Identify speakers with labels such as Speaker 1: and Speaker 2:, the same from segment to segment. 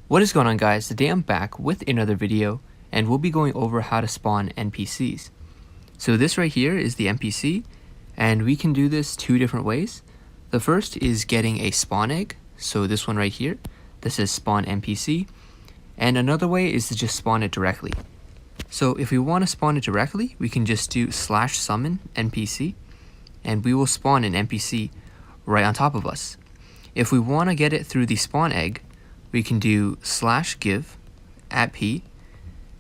Speaker 1: What is going on, guys? Today I'm back with another video and we'll be going over how to spawn NPCs. So this right here is the NPC and we can do this two different ways. The first is getting a spawn egg. So this one right here, this is spawn NPC. And another way is to just spawn it directly. So if we want to spawn it directly, we can just do /summon NPC and we will spawn an NPC right on top of us. If we want to get it through the spawn egg, we can do /give @p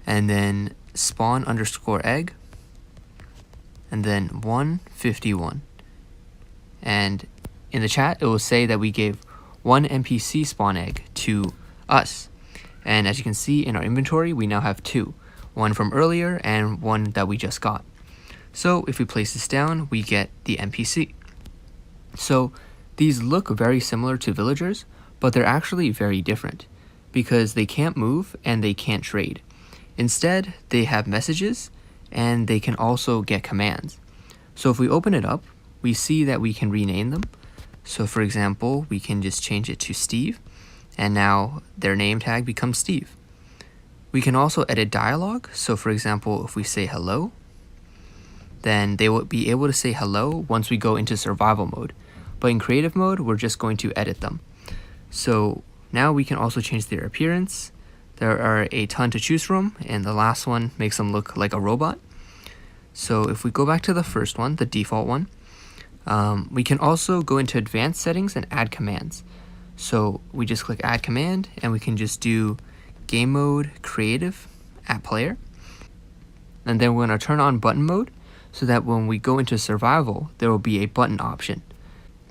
Speaker 1: and then spawn_egg and then 151. And in the chat, it will say that we gave one NPC spawn egg to us. And as you can see in our inventory, we now have two, one from earlier and one that we just got. So if we place this down, we get the NPC. So these look very similar to villagers, but they're actually very different because they can't move and they can't trade. Instead, they have messages and they can also get commands. So if we open it up, we see that we can rename them. So for example, we can just change it to Steve and now their name tag becomes Steve. We can also edit dialogue. So for example, if we say hello, then they will be able to say hello once we go into survival mode. But in creative mode, we're just going to edit them. So now we can also change their appearance. There are a ton to choose from, and the last one makes them look like a robot. So if we go back to the first one, the default one, we can also go into advanced settings and add commands. So we just click add command and we can just do game mode creative @player. And then we're going to turn on button mode so that when we go into survival, there will be a button option.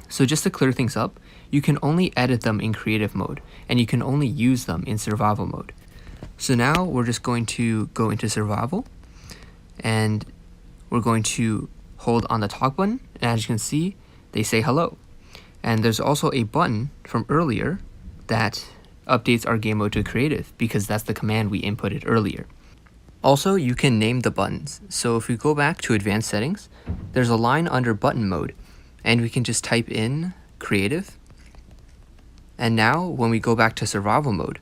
Speaker 1: So just to clear things up, you can only edit them in creative mode and you can only use them in survival mode. So now we're just going to go into survival and we're going to hold on the talk button, and as you can see, they say hello. And there's also a button from earlier that updates our game mode to creative because that's the command we inputted earlier. Also, you can name the buttons. So if we go back to advanced settings, there's a line under button mode and we can just type in creative. And now when we go back to survival mode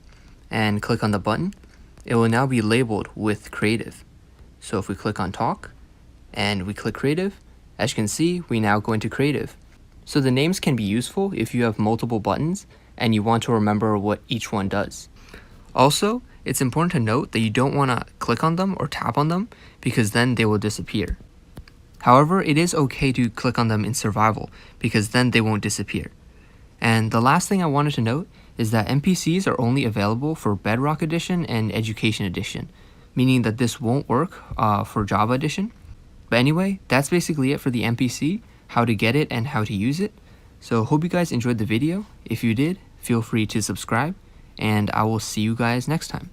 Speaker 1: and click on the button, it will now be labeled with creative. So if we click on talk and we click creative, as you can see, we now go into creative. So the names can be useful if you have multiple buttons and you want to remember what each one does. Also, it's important to note that you don't want to click on them or tap on them because then they will disappear. However, it is okay to click on them in survival because then they won't disappear. And the last thing I wanted to note is that NPCs are only available for Bedrock Edition and Education Edition, meaning that this won't work for Java Edition. But anyway, that's basically it for the NPC, how to get it and how to use it. So hope you guys enjoyed the video. If you did, feel free to subscribe and I will see you guys next time.